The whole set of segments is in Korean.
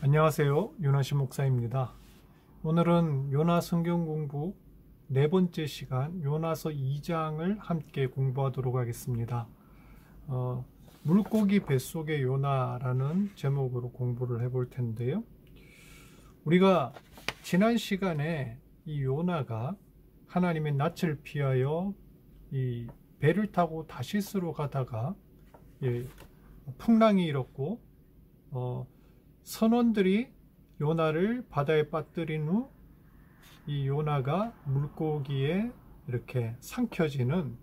안녕하세요. 요나시 목사입니다. 오늘은 요나 성경 공부 네 번째 시간 요나서 2장을 함께 공부하도록 하겠습니다. 물고기 뱃속의 요나라는 제목으로 공부를 해볼 텐데요. 우리가 지난 시간에 이 요나가 하나님의 낯을 피하여 이 배를 타고 다시스로 가다가 풍랑이 일었고 선원들이 요나를 바다에 빠뜨린 후 이 요나가 물고기에 이렇게 삼켜지는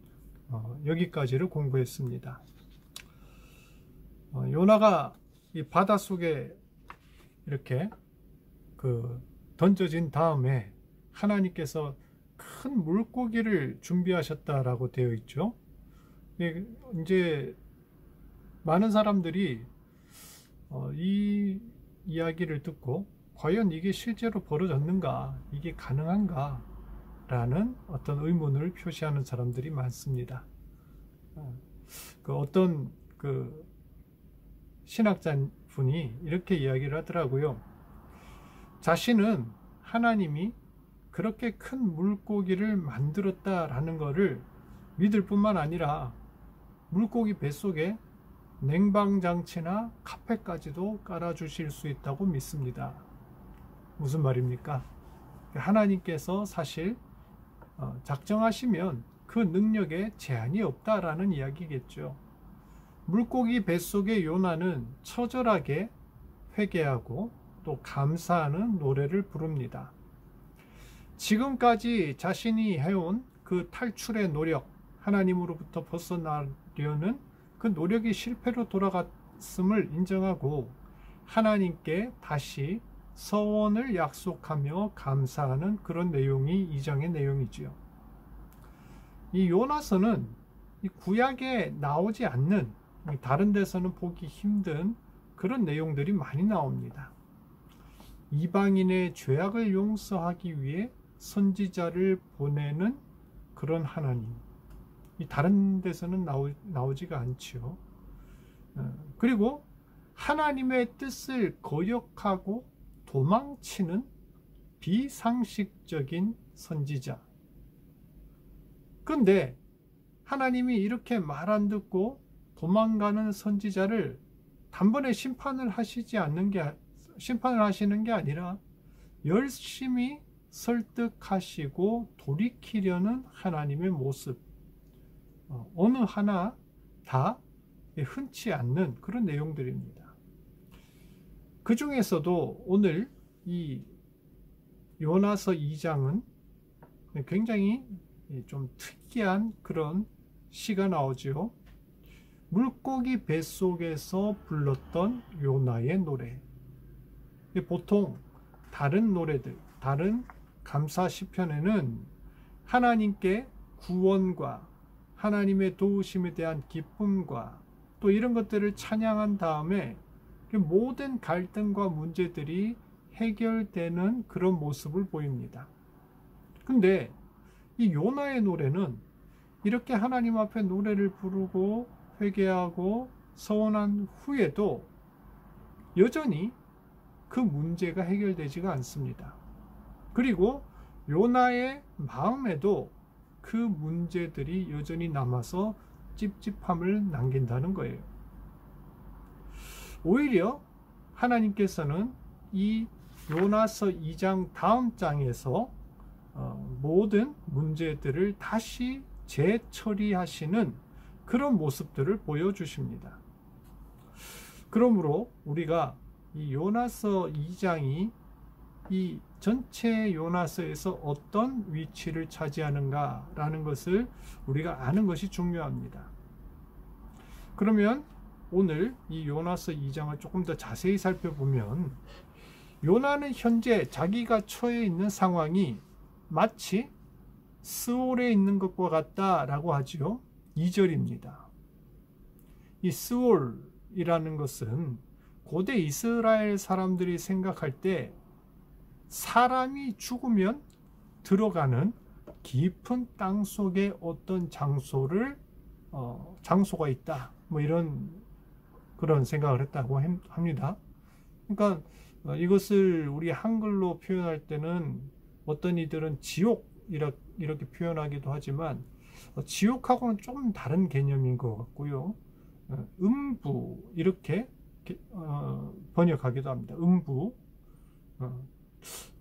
여기까지를 공부했습니다. 요나가 이 바닷속에 이렇게 던져진 다음에 하나님께서 큰 물고기를 준비하셨다라고 되어 있죠. 이제 많은 사람들이 이 이야기를 듣고 과연 이게 실제로 벌어졌는가, 이게 가능한가 라는 어떤 의문을 표시하는 사람들이 많습니다. 어떤 신학자분이 이렇게 이야기를 하더라고요. 자신은 하나님이 그렇게 큰 물고기를 만들었다라는 것을 믿을 뿐만 아니라 물고기 뱃속에 냉방장치나 카펫까지도 깔아주실 수 있다고 믿습니다. 무슨 말입니까? 하나님께서 사실 작정하시면 그 능력에 제한이 없다라는 이야기겠죠. 물고기 뱃속의 요나는 처절하게 회개하고 또 감사하는 노래를 부릅니다. 지금까지 자신이 해온 그 탈출의 노력, 하나님으로부터 벗어나려는 그 노력이 실패로 돌아갔음을 인정하고 하나님께 다시 서원을 약속하며 감사하는 그런 내용이 이 장의 내용이지요. 이 요나서는 이 구약에 나오지 않는, 다른 데서는 보기 힘든 그런 내용들이 많이 나옵니다. 이방인의 죄악을 용서하기 위해 선지자를 보내는 그런 하나님, 다른 데서는 나오지가 않지요. 그리고 하나님의 뜻을 거역하고 도망치는 비상식적인 선지자. 그런데 하나님이 이렇게 말 안 듣고 도망가는 선지자를 단번에 심판을 하시는 게 아니라 열심히 설득하시고 돌이키려는 하나님의 모습, 어느 하나 다 흔치 않는 그런 내용들입니다. 그 중에서도 오늘 이 요나서 2장은 굉장히 좀 특이한 그런 시가 나오죠. 물고기 뱃속에서 불렀던 요나의 노래. 보통 다른 노래들, 다른 감사 시편에는 하나님께 구원과 하나님의 도우심에 대한 기쁨과 또 이런 것들을 찬양한 다음에 모든 갈등과 문제들이 해결되는 그런 모습을 보입니다. 근데 이 요나의 노래는 이렇게 하나님 앞에 노래를 부르고 회개하고 서원한 후에도 여전히 그 문제가 해결되지가 않습니다. 그리고 요나의 마음에도 그 문제들이 여전히 남아서 찝찝함을 남긴다는 거예요. 오히려 하나님께서는 이 요나서 2장 다음 장에서 모든 문제들을 다시 재처리하시는 그런 모습들을 보여주십니다. 그러므로 우리가 이 요나서 2장이 이 전체 요나서에서 어떤 위치를 차지하는가라는 것을 우리가 아는 것이 중요합니다. 그러면 오늘 이 요나서 2장을 조금 더 자세히 살펴보면 요나는 현재 자기가 처해 있는 상황이 마치 스올에 있는 것과 같다라고 하지요. 2절입니다. 이 스올이라는 것은 고대 이스라엘 사람들이 생각할 때 사람이 죽으면 들어가는 깊은 땅 속에 어떤 장소가 있다, 뭐 이런 그런 생각을 했다고 합니다. 그러니까 이것을 우리 한글로 표현할 때는 어떤 이들은 지옥 이렇게 표현하기도 하지만 지옥하고는 좀 다른 개념인 것 같고요. 음부 이렇게 번역하기도 합니다. 음부.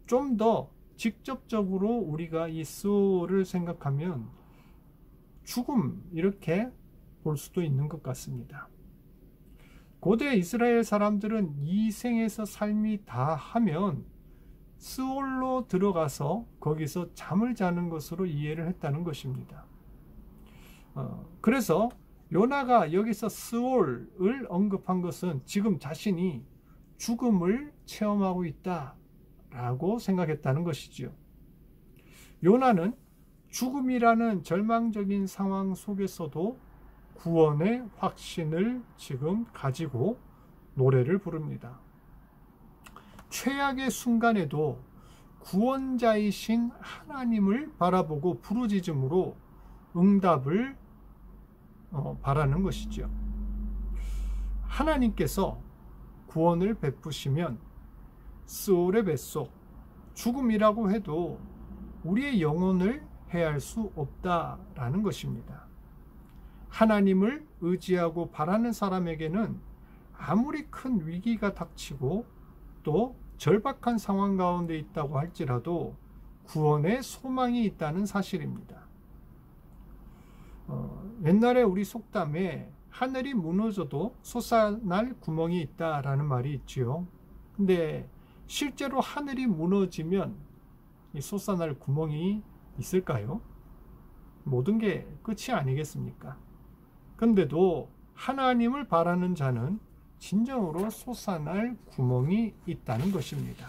좀 더 직접적으로 우리가 이 스올을 생각하면 죽음 이렇게 볼 수도 있는 것 같습니다. 고대 이스라엘 사람들은 이 생에서 삶이 다 하면 스올로 들어가서 거기서 잠을 자는 것으로 이해를 했다는 것입니다. 그래서 요나가 여기서 스올을 언급한 것은 지금 자신이 죽음을 체험하고 있다라고 생각했다는 것이지요. 요나는 죽음이라는 절망적인 상황 속에서도 구원의 확신을 지금 가지고 노래를 부릅니다. 최악의 순간에도 구원자이신 하나님을 바라보고 부르짖음으로 응답을 바라는 것이죠. 하나님께서 구원을 베푸시면 스올의 뱃속, 죽음이라고 해도 우리의 영혼을 해할 수 없다라는 것입니다. 하나님을 의지하고 바라는 사람에게는 아무리 큰 위기가 닥치고 또 절박한 상황 가운데 있다고 할지라도 구원의 소망이 있다는 사실입니다. 옛날에 우리 속담에 하늘이 무너져도 솟아날 구멍이 있다라는 말이 있지요. 근데 실제로 하늘이 무너지면 이 솟아날 구멍이 있을까요? 모든 게 끝이 아니겠습니까? 근데도 하나님을 바라는 자는 진정으로 솟아날 구멍이 있다는 것입니다.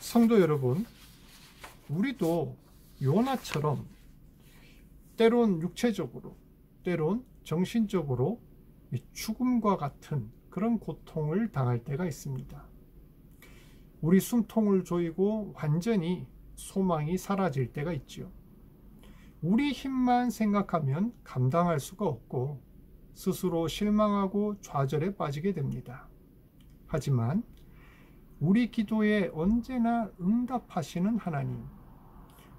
성도 여러분, 우리도 요나처럼 때론 육체적으로, 때론 정신적으로 죽음과 같은 그런 고통을 당할 때가 있습니다. 우리 숨통을 조이고 완전히 소망이 사라질 때가 있지요. 우리 힘만 생각하면 감당할 수가 없고 스스로 실망하고 좌절에 빠지게 됩니다. 하지만 우리 기도에 언제나 응답하시는 하나님,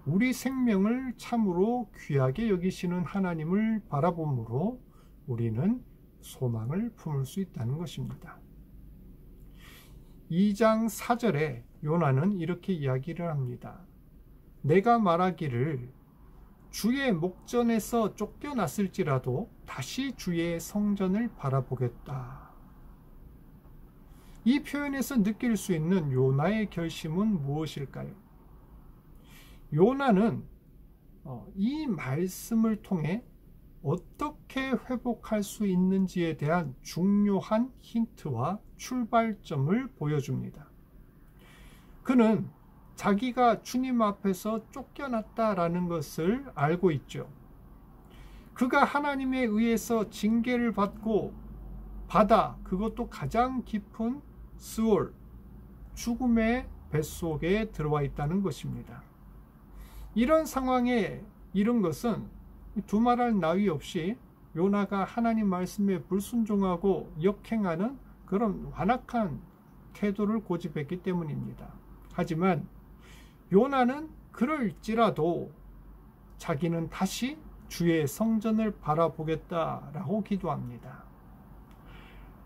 우리 생명을 참으로 귀하게 여기시는 하나님을 바라봄으로 우리는 소망을 품을 수 있다는 것입니다. 2장 4절에 요나는 이렇게 이야기를 합니다. 내가 말하기를 주의 목전에서 쫓겨났을지라도 다시 주의 성전을 바라보겠다. 이 표현에서 느낄 수 있는 요나의 결심은 무엇일까요? 요나는 이 말씀을 통해 어떻게 회복할 수 있는지에 대한 중요한 힌트와 출발점을 보여줍니다. 그는 자기가 주님 앞에서 쫓겨났다라는 것을 알고 있죠. 그가 하나님에 의해서 징계를 받고 바다, 그것도 가장 깊은 스올, 죽음의 뱃속에 들어와 있다는 것입니다. 이런 상황에 이른 것은 두말할 나위 없이 요나가 하나님 말씀에 불순종하고 역행하는 그런 완악한 태도를 고집했기 때문입니다. 하지만 요나는 그럴지라도 자기는 다시 주의 성전을 바라보겠다라고 기도합니다.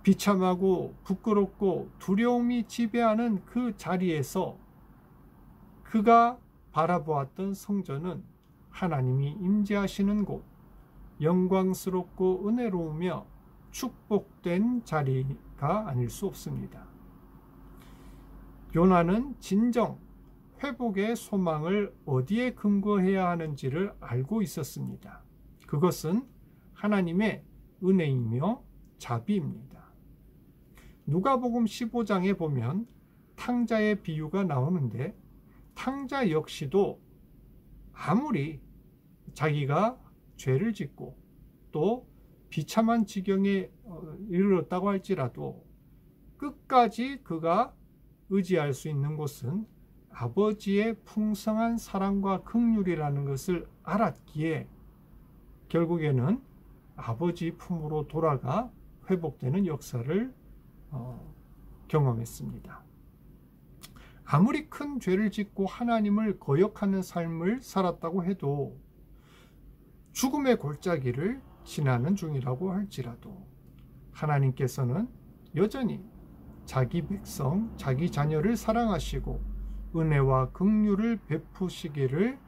비참하고 부끄럽고 두려움이 지배하는 그 자리에서 그가 바라보았던 성전은 하나님이 임재하시는 곳, 영광스럽고 은혜로우며 축복된 자리가 아닐 수 없습니다. 요나는 진정 회복의 소망을 어디에 근거해야 하는지를 알고 있었습니다. 그것은 하나님의 은혜이며 자비입니다. 누가복음 15장에 보면 탕자의 비유가 나오는데 탕자 역시도 아무리 자기가 죄를 짓고 또 비참한 지경에 이르렀다고 할지라도 끝까지 그가 의지할 수 있는 곳은 아버지의 풍성한 사랑과 긍휼이라는 것을 알았기에 결국에는 아버지 품으로 돌아가 회복되는 역사를 경험했습니다. 아무리 큰 죄를 짓고 하나님을 거역하는 삶을 살았다고 해도 죽음의 골짜기를 지나는 중이라고 할지라도 하나님께서는 여전히 자기 백성, 자기 자녀를 사랑하시고 은혜와 긍휼을 베푸시기를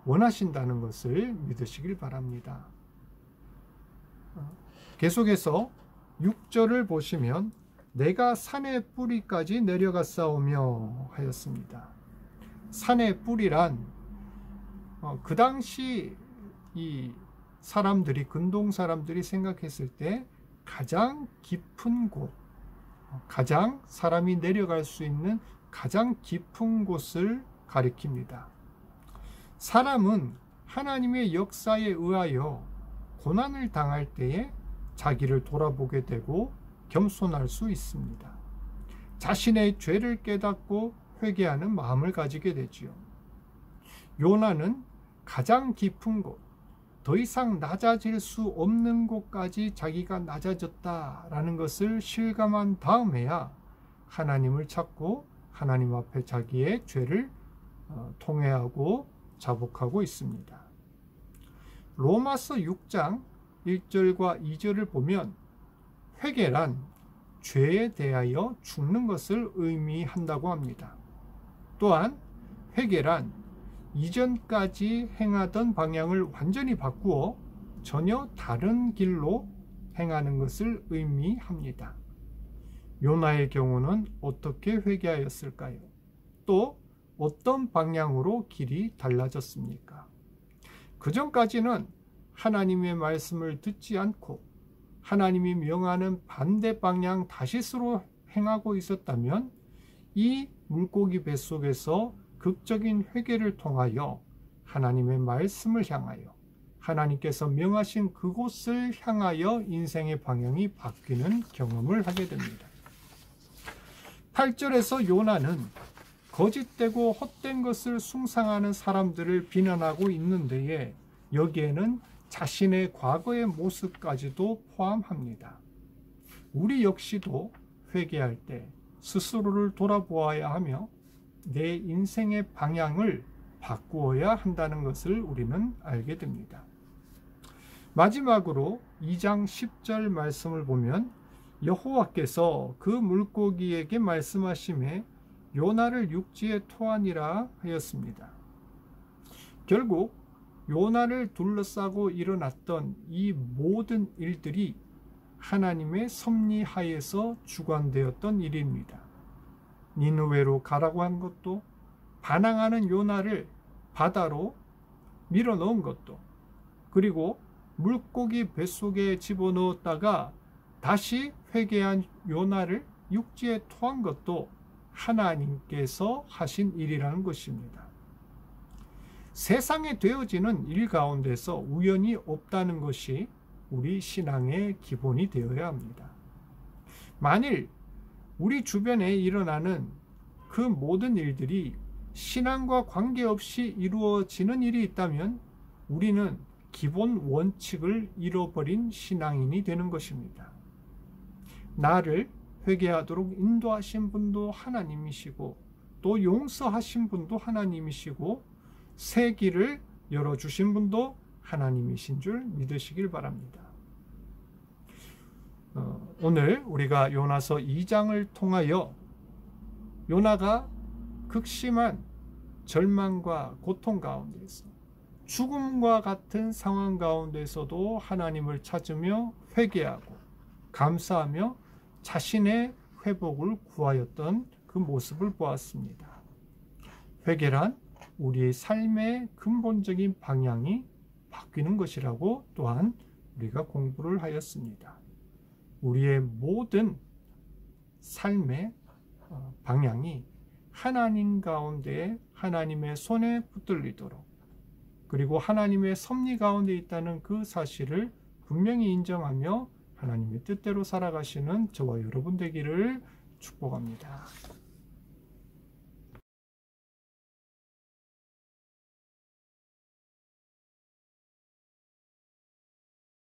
원하신다는 것을 믿으시길 바랍니다. 계속해서 6절을 보시면 내가 산의 뿌리까지 내려갔사오며 하였습니다. 산의 뿌리란 그 당시 이 사람들이, 근동 사람들이 생각했을 때 가장 깊은 곳, 가장 사람이 내려갈 수 있는 가장 깊은 곳을 가리킵니다. 사람은 하나님의 역사에 의하여 고난을 당할 때에 자기를 돌아보게 되고 겸손할 수 있습니다. 자신의 죄를 깨닫고 회개하는 마음을 가지게 되지요. 요나는 가장 깊은 곳, 더 이상 낮아질 수 없는 곳까지 자기가 낮아졌다라는 것을 실감한 다음에야 하나님을 찾고 하나님 앞에 자기의 죄를 통회하고 자복하고 있습니다. 로마서 6장 1절과 2절을 보면 회개란 죄에 대하여 죽는 것을 의미한다고 합니다. 또한 회개란 이전까지 행하던 방향을 완전히 바꾸어 전혀 다른 길로 행하는 것을 의미합니다. 요나의 경우는 어떻게 회개하였을까요? 또 어떤 방향으로 길이 달라졌습니까? 그전까지는 하나님의 말씀을 듣지 않고 하나님이 명하는 반대 방향 다시스로 행하고 있었다면 이 물고기 뱃속에서 극적인 회개를 통하여 하나님의 말씀을 향하여 하나님께서 명하신 그곳을 향하여 인생의 방향이 바뀌는 경험을 하게 됩니다. 8절에서 요나는 거짓되고 헛된 것을 숭상하는 사람들을 비난하고 있는데에 여기에는 자신의 과거의 모습까지도 포함합니다. 우리 역시도 회개할 때 스스로를 돌아보아야 하며 내 인생의 방향을 바꾸어야 한다는 것을 우리는 알게 됩니다. 마지막으로 2장 10절 말씀을 보면 여호와께서 그 물고기에게 말씀하시매 요나를 육지에 토하니라 하였습니다. 결국 요나를 둘러싸고 일어났던 이 모든 일들이 하나님의 섭리하에서 주관되었던 일입니다. 니느웨로 가라고 한 것도, 반항하는 요나를 바다로 밀어넣은 것도, 그리고 물고기 뱃속에 집어넣었다가 다시 회개한 요나를 육지에 토한 것도 하나님께서 하신 일이라는 것입니다. 세상에 되어지는 일 가운데서 우연이 없다는 것이 우리 신앙의 기본이 되어야 합니다. 만일 우리 주변에 일어나는 그 모든 일들이 신앙과 관계없이 이루어지는 일이 있다면 우리는 기본 원칙을 잃어버린 신앙인이 되는 것입니다. 나를 회개하도록 인도하신 분도 하나님이시고 또 용서하신 분도 하나님이시고 새 길을 열어주신 분도 하나님이신 줄 믿으시길 바랍니다. 오늘 우리가 요나서 2장을 통하여 요나가 극심한 절망과 고통 가운데서 죽음과 같은 상황 가운데서도 하나님을 찾으며 회개하고 감사하며 자신의 회복을 구하였던 그 모습을 보았습니다. 회개란 우리의 삶의 근본적인 방향이 바뀌는 것이라고 또한 우리가 공부를 하였습니다. 우리의 모든 삶의 방향이 하나님 가운데 하나님의 손에 붙들리도록, 그리고 하나님의 섭리 가운데 있다는 그 사실을 분명히 인정하며 하나님의 뜻대로 살아가시는 저와 여러분 되기를 축복합니다.